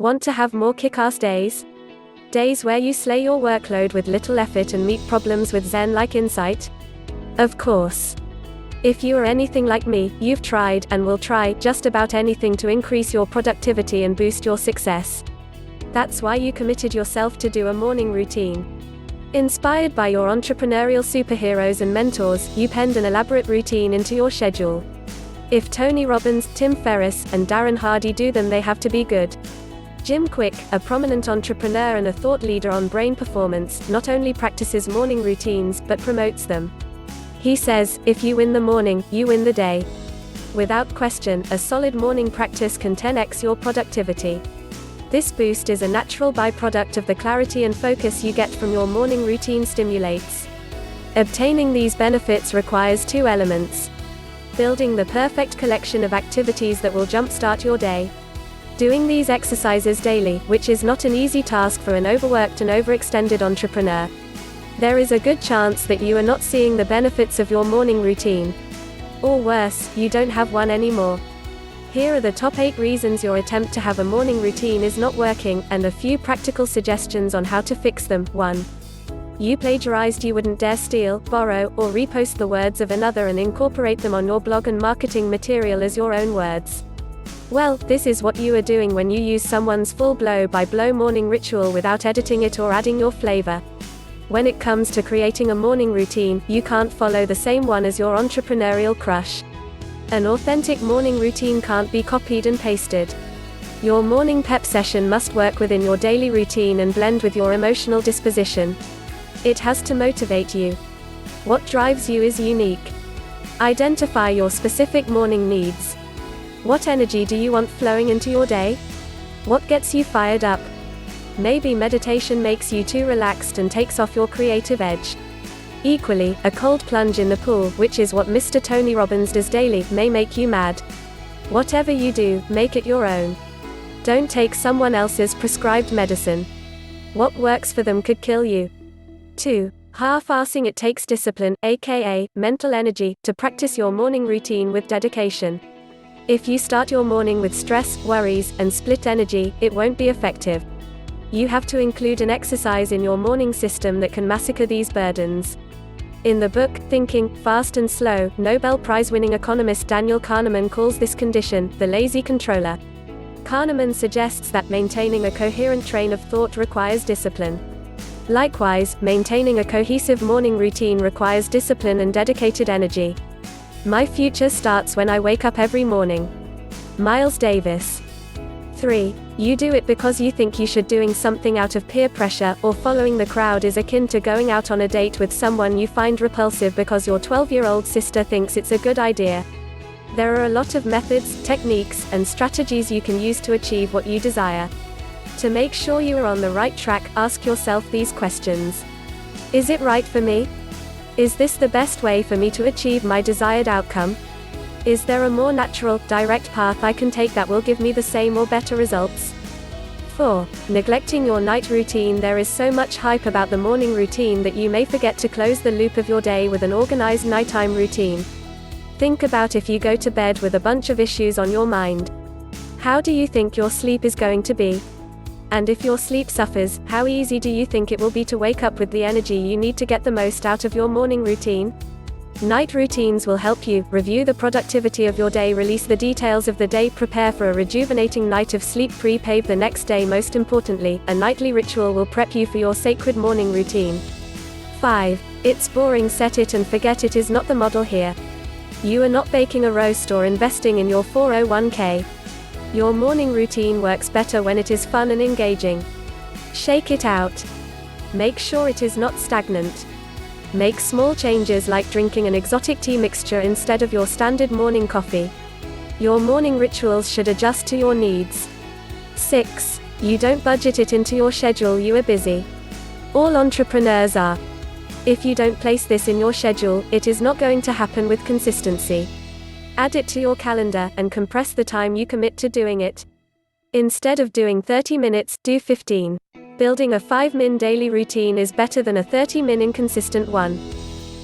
Want to have more kick-ass days? Days where you slay your workload with little effort and meet problems with Zen-like insight? Of course. If you are anything like me, you've tried, and will try, just about anything to increase your productivity and boost your success. That's why you committed yourself to do a morning routine. Inspired by your entrepreneurial superheroes and mentors, you penned an elaborate routine into your schedule. If Tony Robbins, Tim Ferriss, and Darren Hardy do them, they have to be good. Jim Quick, a prominent entrepreneur and a thought leader on brain performance, not only practices morning routines, but promotes them. He says, if you win the morning, you win the day. Without question, a solid morning practice can 10x your productivity. This boost is a natural byproduct of the clarity and focus you get from your morning routine stimulates. Obtaining these benefits requires two elements: building the perfect collection of activities that will jumpstart your day. Doing these exercises daily, which is not an easy task for an overworked and overextended entrepreneur. There is a good chance that you are not seeing the benefits of your morning routine. Or worse, you don't have one anymore. Here are the top 8 reasons your attempt to have a morning routine is not working, and a few practical suggestions on how to fix them. 1. You plagiarized. You wouldn't dare steal, borrow, or repost the words of another and incorporate them on your blog and marketing material as your own words. Well, this is what you are doing when you use someone's full blow-by-blow morning ritual without editing it or adding your flavor. When it comes to creating a morning routine, you can't follow the same one as your entrepreneurial crush. An authentic morning routine can't be copied and pasted. Your morning pep session must work within your daily routine and blend with your emotional disposition. It has to motivate you. What drives you is unique. Identify your specific morning needs. What energy do you want flowing into your day? What gets you fired up? Maybe meditation makes you too relaxed and takes off your creative edge. Equally, a cold plunge in the pool, which is what Mr. Tony Robbins does daily, may make you mad. Whatever you do, make it your own. Don't take someone else's prescribed medicine. What works for them could kill you. 2. Half-assing. It takes discipline, aka mental energy, to practice your morning routine with dedication. If you start your morning with stress, worries, and split energy, it won't be effective. You have to include an exercise in your morning system that can massacre these burdens. In the book, Thinking, Fast and Slow, Nobel Prize-winning economist Daniel Kahneman calls this condition the lazy controller. Kahneman suggests that maintaining a coherent train of thought requires discipline. Likewise, maintaining a cohesive morning routine requires discipline and dedicated energy. My future starts when I wake up every morning. Miles Davis. 3. You do it because you think you should. Doing something out of peer pressure, or following the crowd, is akin to going out on a date with someone you find repulsive because your 12-year-old sister thinks it's a good idea. There are a lot of methods, techniques, and strategies you can use to achieve what you desire. To make sure you are on the right track, ask yourself these questions. Is it right for me? Is this the best way for me to achieve my desired outcome? Is there a more natural, direct path I can take that will give me the same or better results? 4. Neglecting your night routine. There is so much hype about the morning routine that you may forget to close the loop of your day with an organized nighttime routine. Think about if you go to bed with a bunch of issues on your mind. How do you think your sleep is going to be? And if your sleep suffers, how easy do you think it will be to wake up with the energy you need to get the most out of your morning routine? Night routines will help you review the productivity of your day, release the details of the day, prepare for a rejuvenating night of sleep, pave the next day. Most importantly, a nightly ritual will prep you for your sacred morning routine. 5. It's boring. Set it and forget it is not the model here. You are not baking a roast or investing in your 401k. Your morning routine works better when it is fun and engaging. Shake it out. Make sure it is not stagnant. Make small changes like drinking an exotic tea mixture instead of your standard morning coffee. Your morning rituals should adjust to your needs. 6. You don't budget it into your schedule. You are busy. All entrepreneurs are. If you don't place this in your schedule, it is not going to happen with consistency. Add it to your calendar, and compress the time you commit to doing it. Instead of doing 30 minutes, do 15. Building a 5-min daily routine is better than a 30-min inconsistent one.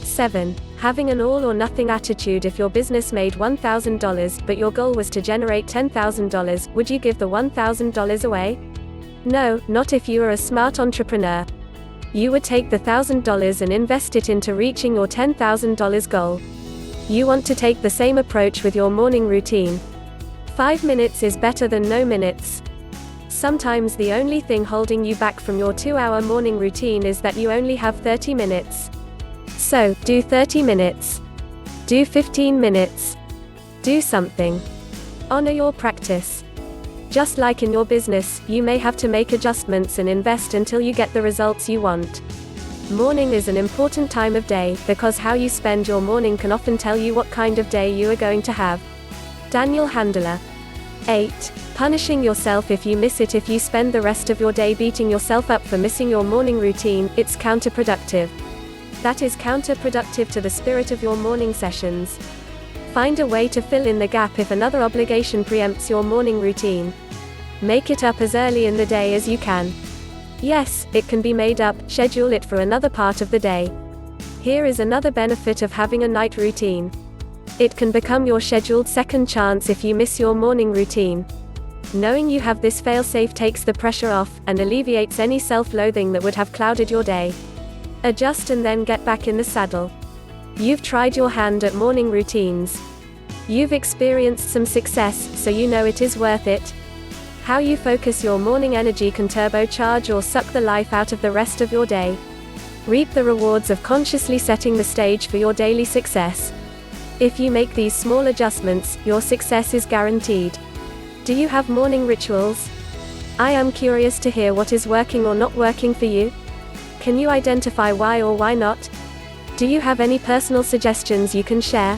7. Having an all or nothing attitude. If your business made $1,000, but your goal was to generate $10,000, would you give the $1,000 away? No, not if you are a smart entrepreneur. You would take the $1,000 and invest it into reaching your $10,000 goal. You want to take the same approach with your morning routine. 5 minutes is better than no minutes. Sometimes the only thing holding you back from your 2-hour morning routine is that you only have 30 minutes. So, do 30 minutes. Do 15 minutes. Do something. Honor your practice. Just like in your business, you may have to make adjustments and invest until you get the results you want. Morning is an important time of day, because how you spend your morning can often tell you what kind of day you are going to have. Daniel Handler. 8. Punishing yourself if you miss it. If you spend the rest of your day beating yourself up for missing your morning routine, it's counterproductive. That is counterproductive to the spirit of your morning sessions. Find a way to fill in the gap if another obligation preempts your morning routine. Make it up as early in the day as you can. Yes, it can be made up. Schedule it for another part of the day. Here is another benefit of having a night routine. It can become your scheduled second chance if you miss your morning routine. Knowing you have this failsafe takes the pressure off, and alleviates any self-loathing that would have clouded your day. Adjust and then get back in the saddle. You've tried your hand at morning routines. You've experienced some success, so you know it is worth it. How you focus your morning energy can turbocharge or suck the life out of the rest of your day. Reap the rewards of consciously setting the stage for your daily success. If you make these small adjustments, your success is guaranteed. Do you have morning rituals? I am curious to hear what is working or not working for you. Can you identify why or why not? Do you have any personal suggestions you can share?